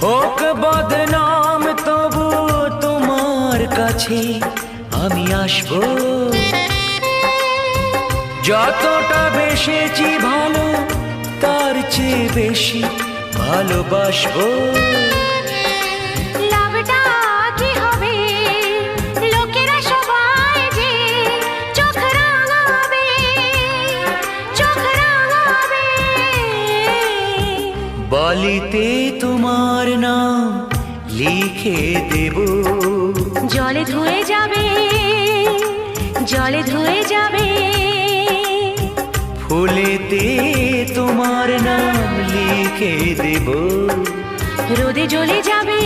হোক বদনাম তবু তোমার কাছে আমি আসবো। যতটা বেসেছি ভালো তার চেয়ে বেশি ভালোবাসবো। লাভটা কি হবে লোকেরা সবাই যে চোখ রাঙাবে, চোখ রাঙাবে। বালিতে তোমার নাম লিখে দেব, জলে ধুয়ে যাবে, জলে ধুয়ে যাবে। ফুলেতে তোমার নাম লিখে দেব, রোদে জ্বলে যাবে।